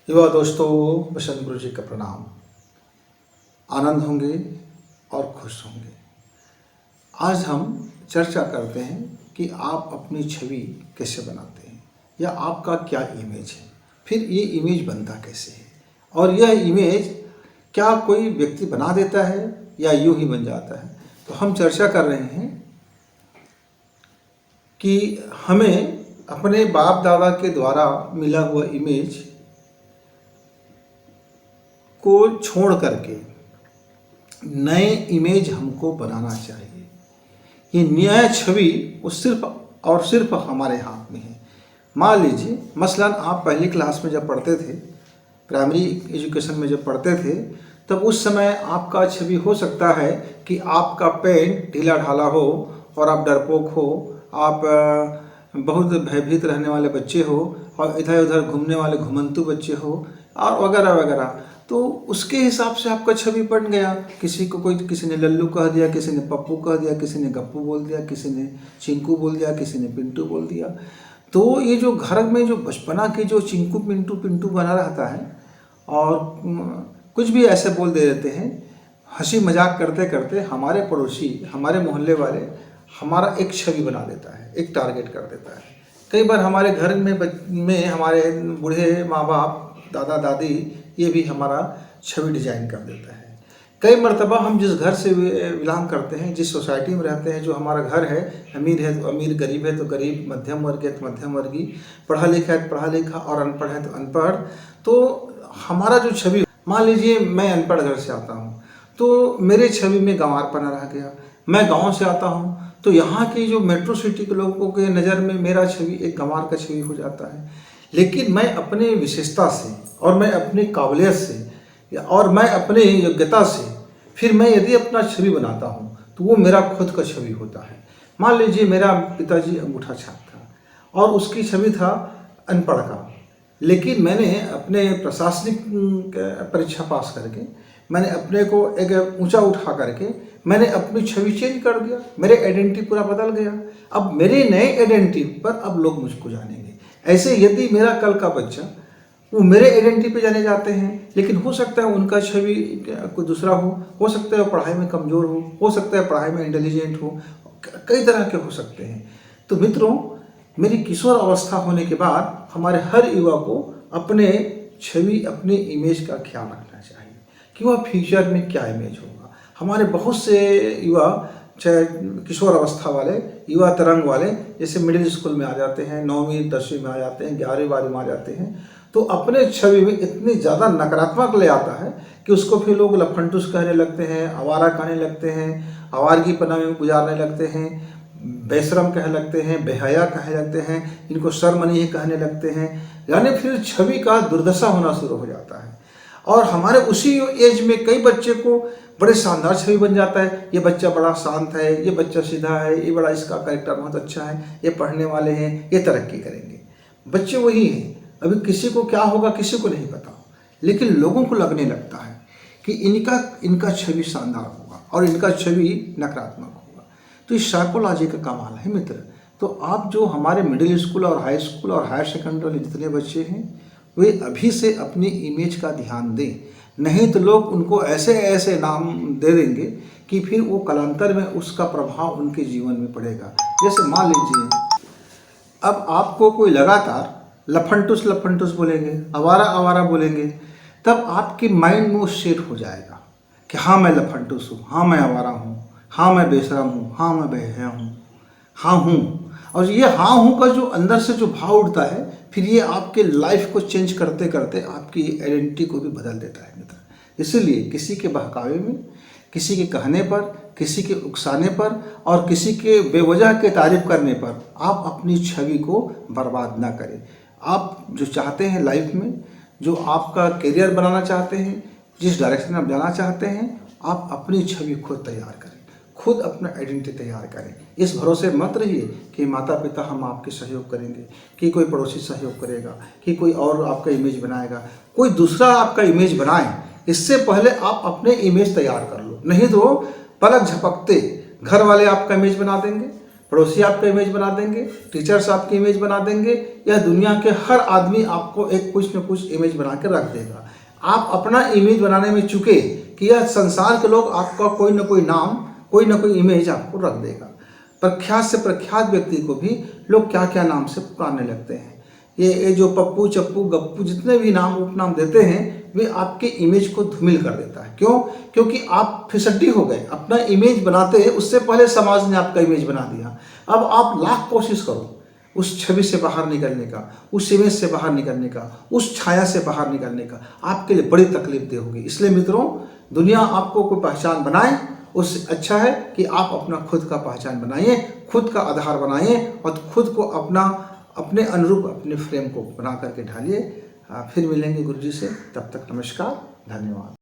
युवा दोस्तों, बसंत गुरु जी का प्रणाम। आनंद होंगे और खुश होंगे। आज हम चर्चा करते हैं कि आप अपनी छवि कैसे बनाते हैं या आपका क्या इमेज है, फिर ये इमेज बनता कैसे है और यह इमेज क्या कोई व्यक्ति बना देता है या यूं ही बन जाता है। तो हम चर्चा कर रहे हैं कि हमें अपने बाप दादा के द्वारा मिला हुआ इमेज को छोड़ करके नए इमेज हमको बनाना चाहिए। ये नया छवि वो सिर्फ और सिर्फ हमारे हाथ में है। मान लीजिए मसलन आप पहली क्लास में जब पढ़ते थे, प्राइमरी एजुकेशन में जब पढ़ते थे, तब उस समय आपका छवि हो सकता है कि आपका पेन ढीला ढाला हो और आप डरपोक हो, आप बहुत भयभीत रहने वाले बच्चे हो और इधर उधर घूमने वाले घुमंतू बच्चे हो और वगैरह वगैरह। तो उसके हिसाब से आपका छवि बन गया। किसी ने लल्लू कह दिया, किसी ने पप्पू कह दिया, किसी ने गप्पू बोल दिया, किसी ने चिंकू बोल दिया, किसी ने पिंटू बोल दिया। तो ये जो घर में जो बचपना के जो चिंकू पिंटू पिंटू बना रहता है और कुछ भी ऐसे बोल दे देते हैं, हंसी मजाक करते करते हमारे पड़ोसी, हमारे मोहल्ले वाले हमारा एक छवि बना देता है, एक टारगेट कर देता है। कई बार हमारे घर में हमारे बूढ़े माँ बाप, दादा दादी, ये भी हमारा छवि डिजाइन कर देता है। कई मर्तबा हम जिस घर से बिलोंग करते हैं, जिस सोसाइटी में रहते हैं, जो हमारा घर है, अमीर है तो अमीर, गरीब है तो गरीब, मध्यम वर्ग है तो मध्यम वर्गीय, पढ़ा लिखा है तो पढ़ा लिखा और अनपढ़ है तो अनपढ़। तो हमारा जो छवि, मान लीजिए मैं अनपढ़ घर से आता हूँ तो मेरे छवि में गंवारपना रह गया। मैं गाँव से आता हूँ तो यहाँ की जो मेट्रो सिटी के लोगों के नज़र में मेरा छवि एक गंवार का छवि हो जाता है। लेकिन मैं अपने विशेषता से और मैं अपनी काबिलियत से और मैं अपने योग्यता से फिर मैं यदि अपना छवि बनाता हूँ तो वो मेरा खुद का छवि होता है। मान लीजिए मेरा पिताजी अंगूठा छाप था और उसकी छवि था अनपढ़ का, लेकिन मैंने अपने प्रशासनिक परीक्षा पास करके मैंने अपने को एक ऊंचा उठा करके मैंने अपनी छवि चेंज कर दिया। मेरे आइडेंटिटी पूरा बदल गया। अब मेरे नए आइडेंटिटी पर अब लोग मुझको जानेंगे। ऐसे यदि मेरा कल का बच्चा वो मेरे आइडेंटिटी पे जाने जाते हैं, लेकिन हो सकता है उनका छवि कोई दूसरा हो सकता है वो पढ़ाई में कमज़ोर हो सकता है पढ़ाई में इंटेलिजेंट हो, कई तरह के हो सकते हैं। तो मित्रों, मेरी किशोर अवस्था होने के बाद हमारे हर युवा को अपने छवि, अपने इमेज का ख्याल रखना चाहिए कि वह फ्यूचर में क्या इमेज होगा। हमारे बहुत से युवा, चाहे किशोर अवस्था वाले, युवा तरंग वाले, जैसे मिडिल स्कूल में आ जाते हैं, 9वीं 10वीं में आ जाते हैं, 11वीं 12वीं में आ जाते हैं, तो अपने छवि में इतनी ज़्यादा नकारात्मक ले आता है कि उसको फिर लोग लफंटूस कहने लगते हैं, आवारा कहने लगते हैं, आवारगीपना में गुजारने लगते हैं, बेशरम कह लगते हैं, बेहया कह लगते हैं, इनको शर्म नहीं कहने लगते हैं। यानी फिर छवि का दुर्दशा होना शुरू हो जाता है। और हमारे उसी एज में कई बच्चे को बड़े शानदार छवि बन जाता है। ये बच्चा बड़ा शांत है, ये बच्चा सीधा है, ये बड़ा, इसका कैरेक्टर बहुत अच्छा है, ये पढ़ने वाले हैं, ये तरक्की करेंगे। बच्चे वही हैं। अभी किसी को क्या होगा किसी को नहीं पता, लेकिन लोगों को लगने लगता है कि इनका छवि शानदार होगा और इनका छवि नकारात्मक होगा। तो इस साइकोलॉजी का कमाल है मित्र। तो आप जो हमारे मिडिल स्कूल और हाई स्कूल और हायर सेकेंडरी वाले जितने बच्चे हैं, वे अभी से अपनी इमेज का ध्यान दें, नहीं तो लोग उनको ऐसे ऐसे नाम दे देंगे कि फिर वो कालांतर में उसका प्रभाव उनके जीवन में पड़ेगा। जैसे मान लीजिए अब आपको कोई लगातार लफंटूस लफंटूस बोलेंगे, आवारा आवारा बोलेंगे, तब आपके माइंड में वो सेट हो जाएगा कि हाँ मैं लफंटूस हूँ, हाँ मैं आवारा हूँ, हाँ मैं बेशरम हूँ, हाँ मैं बेहया हूँ, हाँ हूँ। और ये हाँ हूँ का जो अंदर से जो भाव उठता है, फिर ये आपके लाइफ को चेंज करते करते आपकी आइडेंटिटी को भी बदल देता है मित्र। इसीलिए किसी के बहकावे में, किसी के कहने पर, किसी के उकसाने पर और किसी के बेवजह के तारीफ करने पर आप अपनी छवि को बर्बाद ना करें। आप जो चाहते हैं लाइफ में, जो आपका करियर बनाना चाहते हैं, जिस डायरेक्शन में आप जाना चाहते हैं, आप अपनी छवि खुद तैयार करें, खुद अपना आइडेंटिटी तैयार करें। इस भरोसे मत रहिए कि माता पिता हम आपके सहयोग करेंगे, कि कोई पड़ोसी सहयोग करेगा, कि कोई और आपका इमेज बनाएगा, कोई दूसरा आपका इमेज बनाए। इससे पहले आप अपने इमेज तैयार कर लो, नहीं तो पलक झपकते घर वाले आपका इमेज बना देंगे, पड़ोसी आपका इमेज बना देंगे, टीचर्स आपकी इमेज बना देंगे, या दुनिया के हर आदमी आपको एक कुछ न कुछ इमेज बना के रख देगा। आप अपना इमेज बनाने में चूके कि यह संसार के लोग आपका कोई ना कोई नाम, कोई ना कोई इमेज आपको रख देगा। प्रख्यात से प्रख्यात व्यक्ति को भी लोग क्या क्या नाम से पुकारने लगते हैं। ये जो पप्पू, चप्पू, गप्पू जितने भी नाम उपनाम देते हैं, वे आपके इमेज को धूमिल कर देता है। क्यों? क्योंकि आप फिसड्डी हो गए। अपना इमेज बनाते हैं, उससे पहले समाज ने आपका इमेज बना दिया। अब आप लाख कोशिश करो उस छवि से बाहर निकलने का, उस इमेज से बाहर निकलने का, उस छाया से बाहर निकलने का, आपके लिए बड़ी तकलीफदेह होगी। इसलिए मित्रों, दुनिया आपको कोई पहचान बनाए, उससे अच्छा है कि आप अपना खुद का पहचान बनाइए, खुद का आधार बनाइए और खुद को अपने अनुरूप अपने फ्रेम को बना करके ढालिए। फिर मिलेंगे गुरु जी से, तब तक नमस्कार, धन्यवाद।